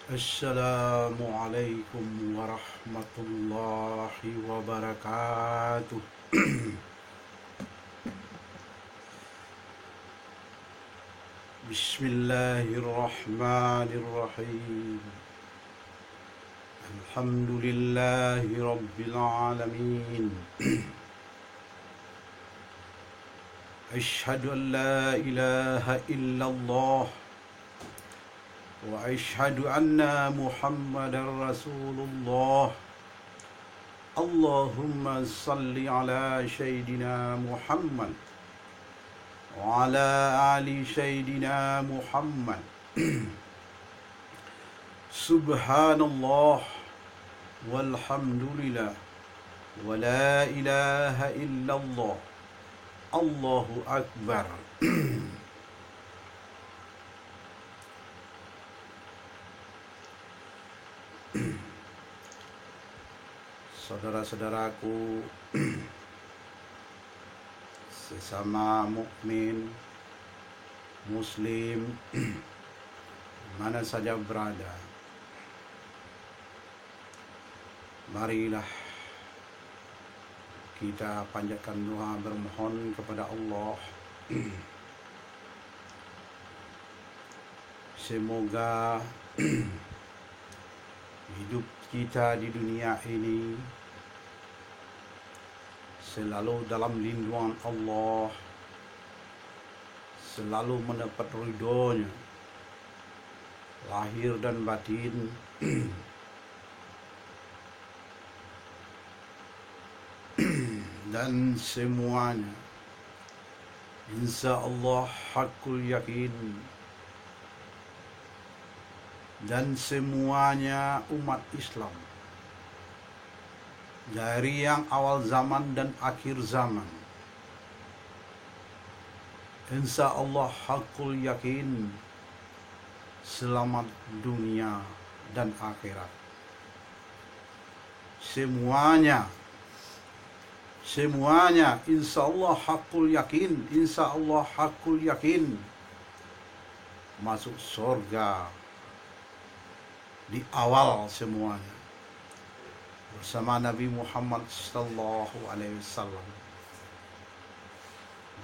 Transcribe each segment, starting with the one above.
Assalamualaikum warahmatullahi wabarakatuh. Bismillahirrahmanirrahim. Alhamdulillahi rabbil alamin. Ashhadu an la ilaha illallah wa ashhadu anna Muhammadar Rasulullah. Allahumma salli ala Sayyidina Muhammad wa ala ali Sayyidina Muhammad. Subhanallah walhamdulillah wa la ilaha illallah. Allahu Akbar. Saudara-saudaraku, sesama mukmin muslim mana saja berada, marilah kita panjatkan doa bermohon kepada Allah. Semoga hidup kita di dunia ini selalu dalam lindungan Allah, selalu mendapat ridhonya lahir dan batin. Dan semuanya insya Allah hakul yakin, dan semuanya umat Islam dari yang awal zaman dan akhir zaman insya Allah hakul yakin selamat dunia dan akhirat. Semuanya insya Allah hakul yakin, insya Allah hakul yakin masuk surga di awal semuanya bersama Nabi Muhammad sallallahu alaihi wasallam,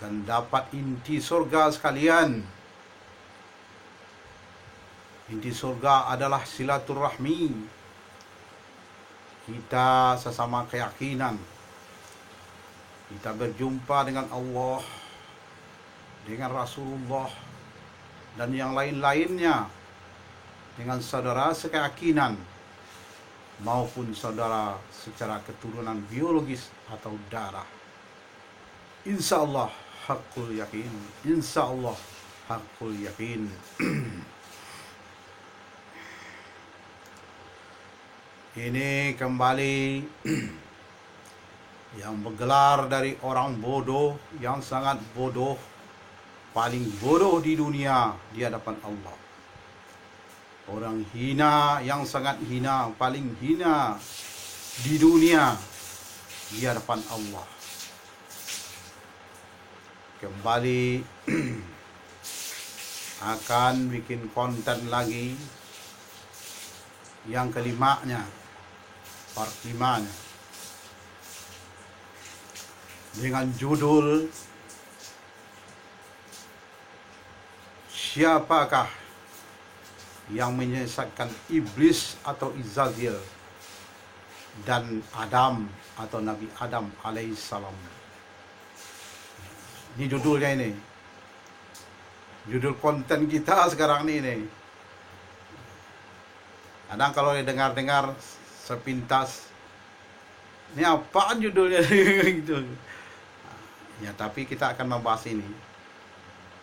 dan dapat inti surga sekalian. Inti surga adalah silaturahmi kita sesama keyakinan. Kita berjumpa dengan Allah, dengan Rasulullah, dan yang lain-lainnya, dengan saudara sekeyakinan maupun saudara secara keturunan biologis atau darah. Insya Allah hakul yakin, insya Allah hakul yakin. Ini kembali yang bergelar dari orang bodoh yang sangat bodoh, paling bodoh di dunia di hadapan Allah. Orang hina yang sangat hina, paling hina di dunia di hadapan Allah. Kembali akan bikin konten lagi yang kelimanya, part 5-nya, dengan judul siapakah yang menyesatkan iblis atau Izazil dan Adam atau Nabi Adam alaihissalam. Ini judulnya ini. Judul konten kita sekarang ini. Kadang kalau dengar-dengar sepintas, ini apaan judulnya gitu. Ya, tapi kita akan membahas ini.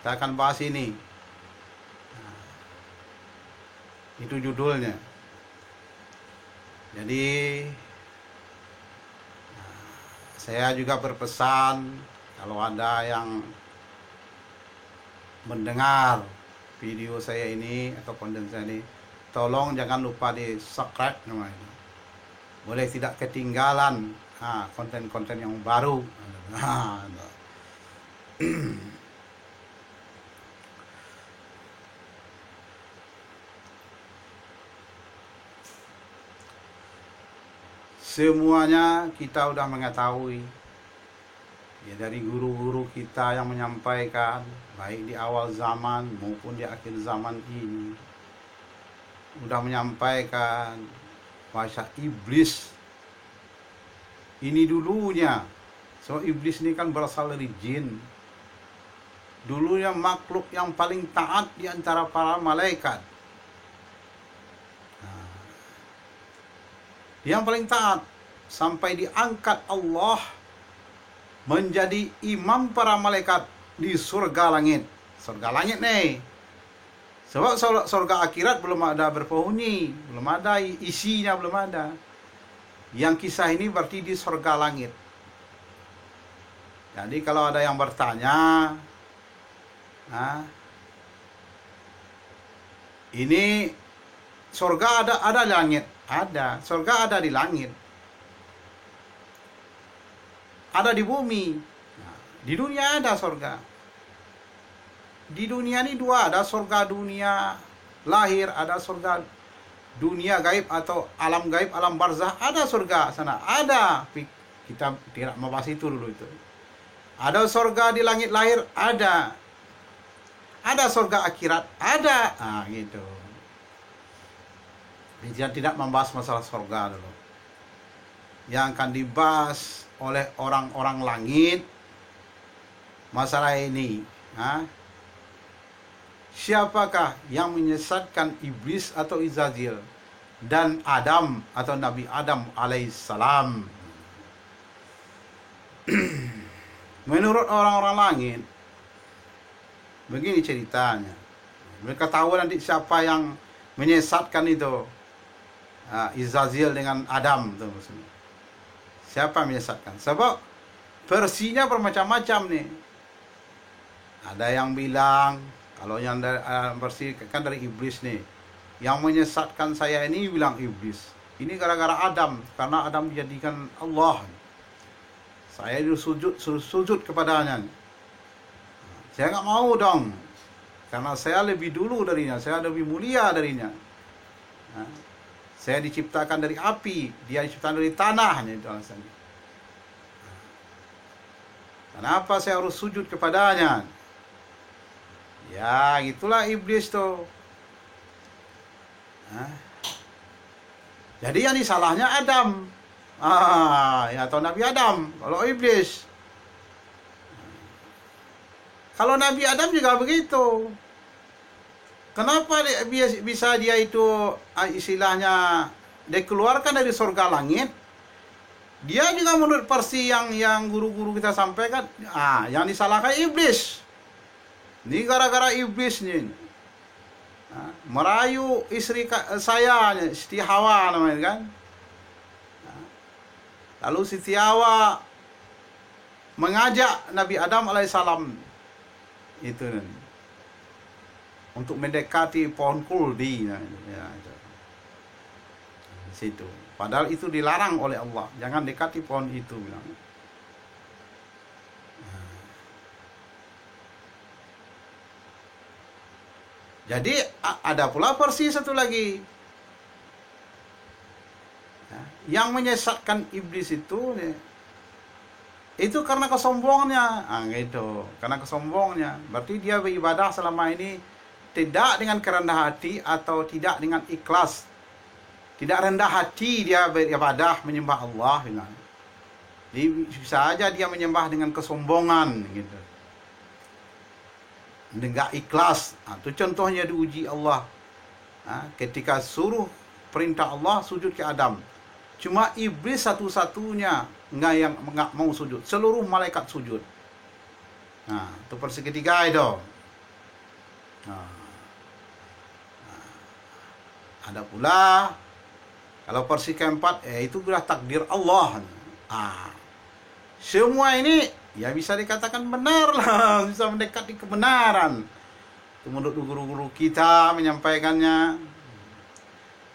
Kita akan bahas ini. Itu judulnya. Jadi saya juga berpesan, kalau ada yang mendengar video saya ini atau konten saya ini, tolong jangan lupa di subscribe namanya. Boleh tidak ketinggalan konten-konten yang baru. Semuanya kita udah mengetahui. Ya, dari guru-guru kita yang menyampaikan, baik di awal zaman maupun di akhir zaman ini, udah menyampaikan bahwa iblis ini dulunya, so iblis ini kan berasal dari jin, dulunya makhluk yang paling taat di antara para malaikat. Yang paling taat, sampai diangkat Allah menjadi imam para malaikat di surga langit. Surga langit nih. Sebab surga akhirat belum ada berpenghuni, belum ada isinya, belum ada. Yang kisah ini berarti di surga langit. Jadi kalau ada yang bertanya, ini surga ada langit, ada. Surga ada di langit. Ada di bumi. Nah, di dunia ada surga. Di dunia ini dua, ada surga dunia lahir, ada surga dunia gaib atau alam gaib, alam barzah, ada surga sana, ada. Kita tidak membahas itu dulu itu. Ada surga di langit lahir, ada. Ada surga akhirat, ada. Nah, gitu. Kita tidak membahas masalah surga dulu. Yang akan dibahas oleh orang-orang langit masalah ini. Siapakah yang menyesatkan iblis atau Izazil dan Adam atau Nabi Adam alaihissalam? Menurut orang-orang langit, begini ceritanya. Mereka tahu nanti siapa yang menyesatkan itu, Izazil dengan Adam itu maksudnya. Siapa yang menyesatkan? Sebab versinya bermacam-macam nih. Ada yang bilang, kalau yang versi kan dari iblis nih, yang menyesatkan saya ini bilang iblis. Ini gara-gara Adam, karena Adam dijadikan Allah. Saya sujud kepadanya. Saya nggak mau dong, karena saya lebih dulu darinya, saya lebih mulia darinya. Saya diciptakan dari api, dia diciptakan dari tanah, itu alasannya. Kenapa saya harus sujud kepadanya? Ya, itulah iblis tuh. Jadi yang disalahnya Adam, ya, atau Nabi Adam. Kalau iblis, kalau Nabi Adam juga begitu. Kenapa bisa dia itu istilahnya dikeluarkan dari surga langit? Dia juga menurut versi yang guru-guru kita sampaikan, yang disalahkan iblis. Ini gara-gara iblis nih. Merayu istri saya, Siti Hawa namanya kan. Lalu Siti Hawa mengajak Nabi Adam alaihissalam itu untuk mendekati pohon kuldi, ya, itu. Di situ. Padahal itu dilarang oleh Allah, jangan dekati pohon itu, bilang. Jadi ada pula versi satu lagi, yang menyesatkan iblis itu karena kesombongannya, gitu. Karena kesombongannya, berarti dia beribadah selama ini tidak dengan kerendah hati atau tidak dengan ikhlas, tidak rendah hati dia beribadah menyembah Allah. Jadi bisa saja dia menyembah dengan kesombongan, gitu. Enggak ikhlas. Itu contohnya diuji Allah. Ketika suruh perintah Allah sujud ke Adam, cuma iblis satu-satunya nggak mau sujud. Seluruh malaikat sujud. Itu versi ketiga itu. Ada pula kalau versi keempat, itu sudah takdir Allah. Semua ini ya bisa dikatakan benar lah, bisa mendekati kebenaran. Itu menurut guru-guru kita menyampaikannya.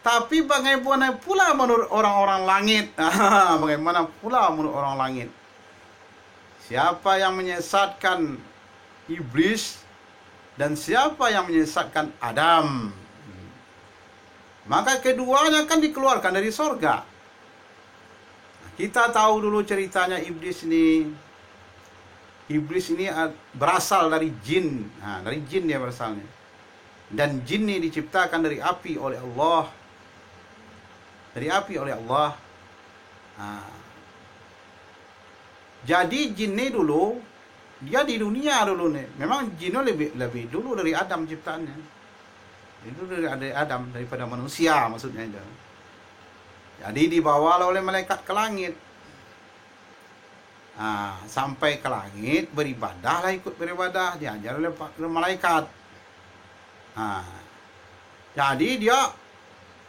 Tapi bagaimana pula menurut orang-orang langit? Bagaimana pula menurut orang langit? Siapa yang menyesatkan iblis dan siapa yang menyesatkan Adam? Maka keduanya kan dikeluarkan dari surga. Kita tahu dulu ceritanya iblis ini. Iblis ini berasal dari jin. Nah, dari jin dia berasalnya. Dan jin ini diciptakan dari api oleh Allah. Dari api oleh Allah. Nah, jadi jin ini dulu, dia di dunia dulu nih. Memang jin lebih dulu dari Adam ciptaannya. Itu dari Adam, daripada manusia maksudnya itu. Jadi dibawa oleh malaikat ke langit. Nah, sampai ke langit beribadah lah, ikut beribadah, diajar oleh malaikat. Nah, jadi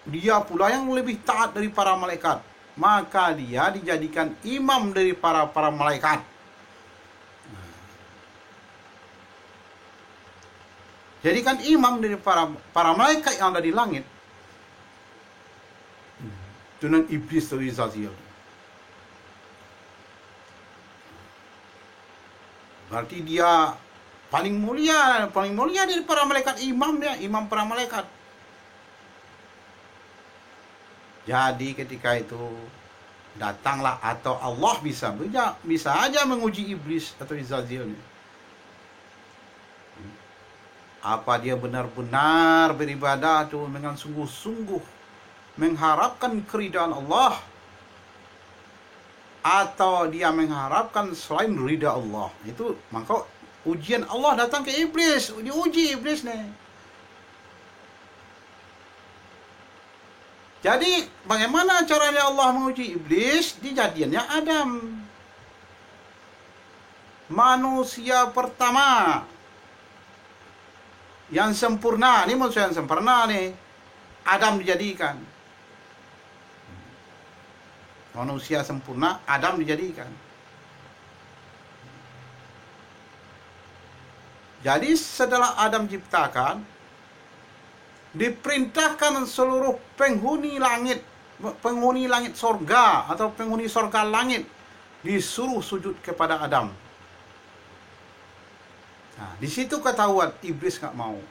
dia pula yang lebih taat dari para malaikat, maka dia dijadikan imam dari para malaikat. Jadikan imam dari para malaikat yang ada di langit. Dengan iblis atau Izazil. Berarti dia paling mulia dari para malaikat, imam para malaikat. Jadi ketika itu datanglah, atau Allah bisa aja menguji iblis atau Izazil. Apa dia benar-benar beribadah itu dengan sungguh-sungguh mengharapkan keridhaan Allah, atau dia mengharapkan selain ridha Allah. Itu maka ujian Allah datang ke iblis, diuji iblis nih. Jadi bagaimana caranya Allah menguji iblis? Dijadiannya Adam, manusia pertama yang sempurna. Ini manusia yang sempurna nih, Adam dijadikan. Manusia sempurna, Adam dijadikan. Jadi setelah Adam ciptakan, diperintahkan seluruh penghuni langit sorga atau penghuni sorga langit disuruh sujud kepada Adam. Nah, di situ ketahuan iblis nggak mau,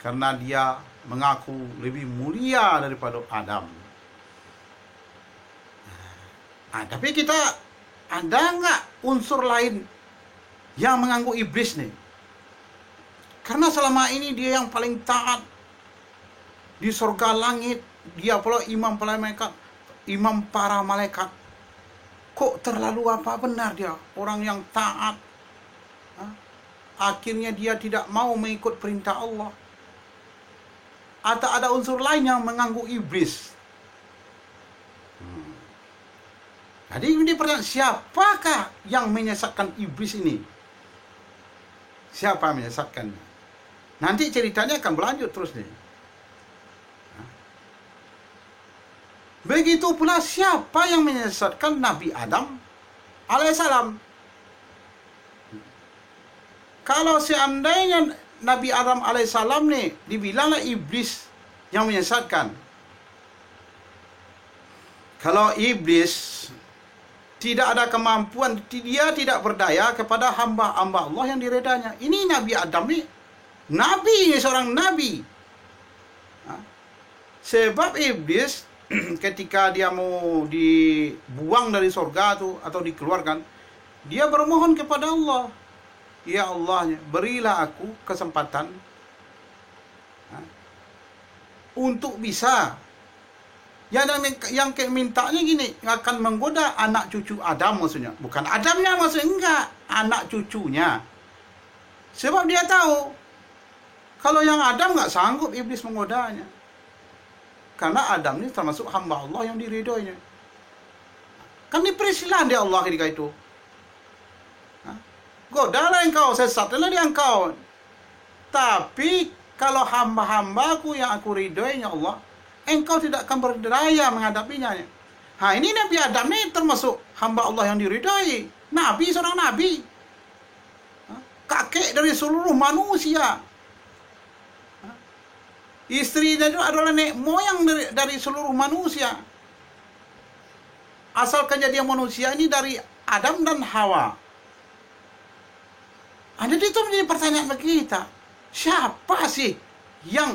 karena dia mengaku lebih mulia daripada Adam. Nah, tapi ada nggak unsur lain yang mengganggu iblis nih? Karena selama ini dia yang paling taat di surga langit, dia pula imam para malaikat. Kok terlalu apa benar dia orang yang taat? Akhirnya dia tidak mau mengikut perintah Allah. Atau ada unsur lain yang mengganggu iblis? Jadi ini pertanyaan, siapakah yang menyesatkan iblis ini? Siapa yang menyesatkan? Nanti ceritanya akan berlanjut terus nih. Begitu pula siapa yang menyesatkan Nabi Adam alaihissalam? Kalau seandainya Nabi Adam alaihissalam nih dibilanglah iblis yang menyesatkan. Kalau iblis tidak ada kemampuan, dia tidak berdaya kepada hamba-hamba Allah yang diredanya. Ini Nabi Adam nih, nabi, seorang nabi. Sebab iblis ketika dia mau dibuang dari surga tuh atau dikeluarkan, dia bermohon kepada Allah. Ya Allah, berilah aku kesempatan untuk bisa. Yang mintanya gini, akan menggoda anak cucu Adam maksudnya. Bukan Adamnya maksudnya, enggak. Anak cucunya. Sebab dia tahu, kalau yang Adam nggak sanggup iblis menggodanya. Karena Adam ini termasuk hamba Allah yang diridhoinya. Kan dipersilahan dia Allah ketika itu. Godalah engkau, sesatlah dia engkau. Tapi kalau hamba-hambaku yang aku ridhoinya Allah, engkau tidak akan berdaya menghadapinya. Nah, ini Nabi Adam ini termasuk hamba Allah yang diridhoi. Nabi, seorang nabi. Kakek dari seluruh manusia. Istrinya itu adalah nenek moyang dari seluruh manusia. Asal kejadian manusia ini dari Adam dan Hawa. Jadi itu menjadi pertanyaan bagi kita. Siapa sih yang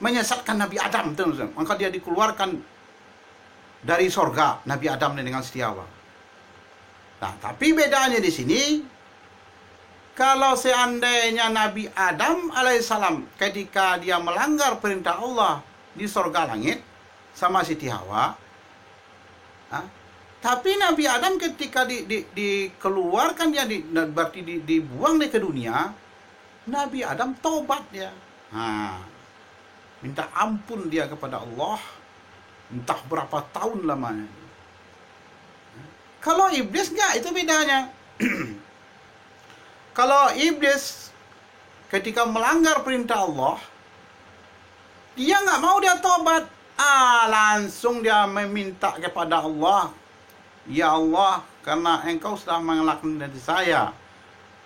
menyesatkan Nabi Adam, maka dia dikeluarkan dari sorga, Nabi Adam dengan Siti Hawa. Nah, tapi bedanya di sini, kalau seandainya Nabi Adam alaihissalam ketika dia melanggar perintah Allah di sorga langit sama Siti Hawa, tapi Nabi Adam ketika dikeluarkan dia berarti dibuang ke dunia, Nabi Adam tobat dia. Minta ampun dia kepada Allah, entah berapa tahun lamanya. Kalau iblis enggak, itu bedanya. Kalau iblis ketika melanggar perintah Allah, dia nggak mau dia tobat. Langsung dia meminta kepada Allah, ya Allah, karena engkau sudah mengelakkan dari saya,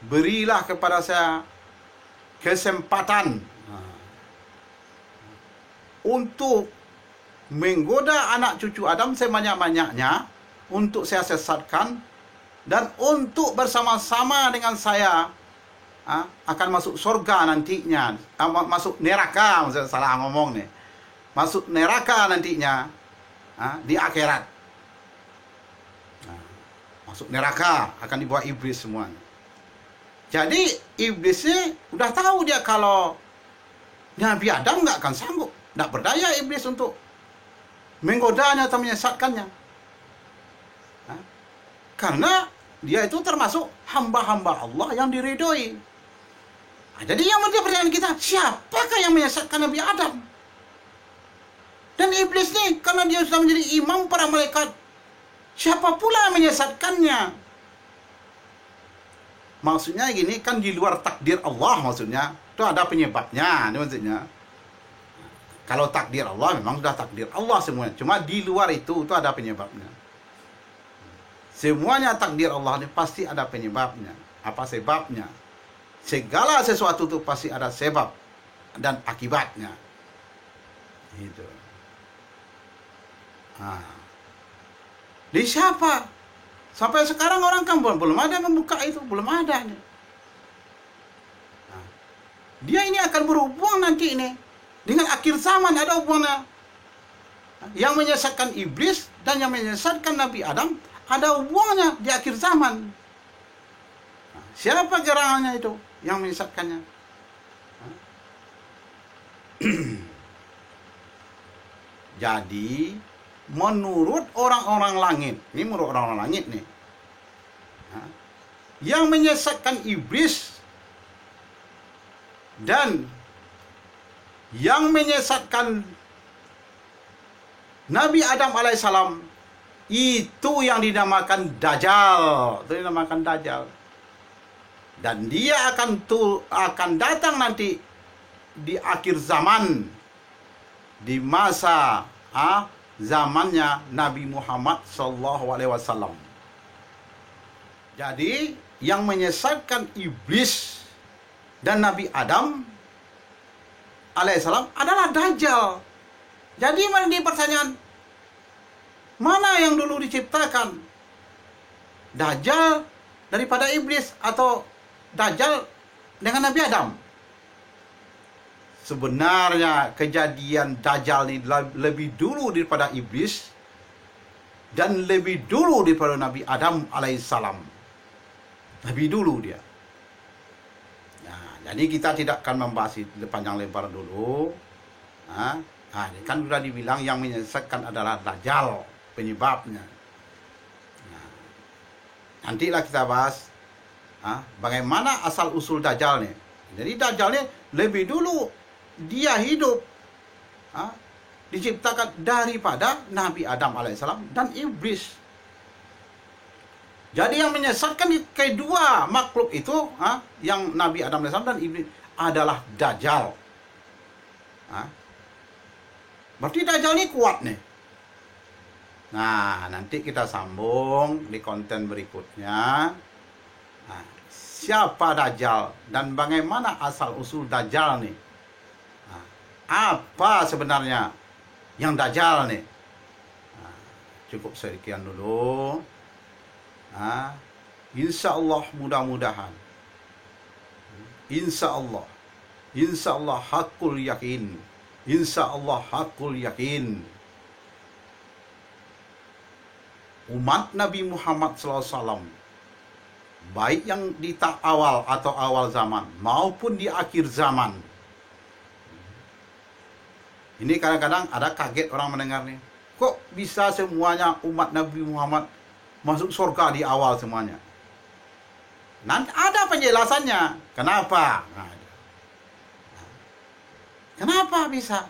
berilah kepada saya kesempatan untuk menggoda anak cucu Adam sebanyak-banyaknya, untuk saya sesatkan, dan untuk bersama-sama dengan saya akan masuk surga nantinya, masuk neraka, maksudnya salah ngomong nih, masuk neraka nantinya di akhirat. Masuk neraka akan dibawa iblis semuanya. Jadi iblisnya udah tahu dia kalau Nabi Adam nggak akan sanggup, nggak berdaya iblis untuk menggodanya atau menyesatkannya. Karena dia itu termasuk hamba-hamba Allah yang diridhoi. Jadi yang menjadi pertanyaan kita, siapakah yang menyesatkan Nabi Adam? Dan iblis nih, karena dia sudah menjadi imam para malaikat, siapa pula yang menyesatkannya? Maksudnya gini, kan di luar takdir Allah, maksudnya itu ada penyebabnya, ini maksudnya. Kalau takdir Allah memang sudah takdir Allah semuanya, cuma di luar itu ada penyebabnya. Semuanya takdir Allah ini pasti ada penyebabnya. Apa sebabnya? Segala sesuatu itu pasti ada sebab dan akibatnya. Gitu. Di siapa? Sampai sekarang orang kan belum ada membuka itu, belum ada nih. Dia ini akan berhubung nanti ini dengan akhir zaman, ada hubungannya. Yang menyesatkan iblis dan yang menyesatkan Nabi Adam ada hubungannya di akhir zaman. Siapa gerangannya itu yang menyesatkannya? Jadi menurut orang-orang langit, ini menurut orang-orang langit nih, yang menyesatkan iblis dan yang menyesatkan Nabi Adam alaihissalam, itu yang dinamakan Dajjal. Itu dinamakan Dajjal. Dan dia akan datang nanti di akhir zaman, di masa zamannya Nabi Muhammad SAW. Jadi yang menyesatkan iblis dan Nabi Adam alaihissalam adalah Dajjal. Jadi di pertanyaan, mana yang dulu diciptakan? Dajjal daripada iblis atau Dajjal dengan Nabi Adam? Sebenarnya kejadian Dajjal ini lebih dulu daripada iblis dan lebih dulu daripada Nabi Adam alaihissalam. Lebih dulu dia. Nah, jadi kita tidak akan membahas itu panjang lebar dulu. Kan sudah dibilang yang menyesatkan adalah Dajjal penyebabnya. Nah, nantilah kita bahas bagaimana asal usul Dajjal nih. Jadi Dajjal nih lebih dulu dia hidup, diciptakan daripada Nabi Adam alaihissalam dan iblis. Jadi yang menyesatkan kedua makhluk itu, yang Nabi Adam alaihissalam dan iblis, adalah Dajjal. Berarti Dajjal ini kuat nih. Nah, nanti kita sambung di konten berikutnya. Siapa Dajjal dan bagaimana asal-usul Dajjal nih? Apa sebenarnya yang Dajjal nih? Cukup sekian dulu. Insya Allah mudah-mudahan. Insya Allah hakul yakin. Insya Allah hakul yakin. Umat Nabi Muhammad SAW, baik yang di awal atau awal zaman maupun di akhir zaman. Ini kadang-kadang ada kaget orang mendengar nih. Kok bisa semuanya umat Nabi Muhammad masuk surga di awal semuanya? Nanti ada penjelasannya. Kenapa? Kenapa bisa?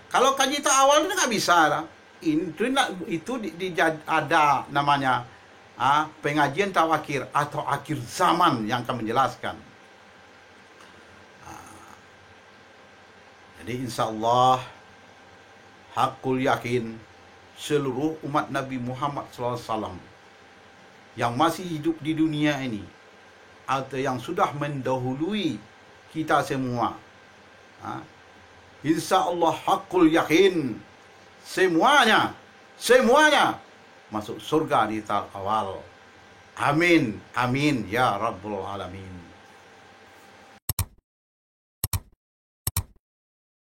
Kalau kaji itu awal itu nggak bisa lah. Itu ada namanya pengajian tawakhir atau akhir zaman yang akan menjelaskan. Jadi insya Allah hakul yakin seluruh umat Nabi Muhammad SAW yang masih hidup di dunia ini atau yang sudah mendahului kita semua, insya Allah hakul yakin semuanya masuk surga di tahap awal. Amin, amin ya Rabbul Alamin.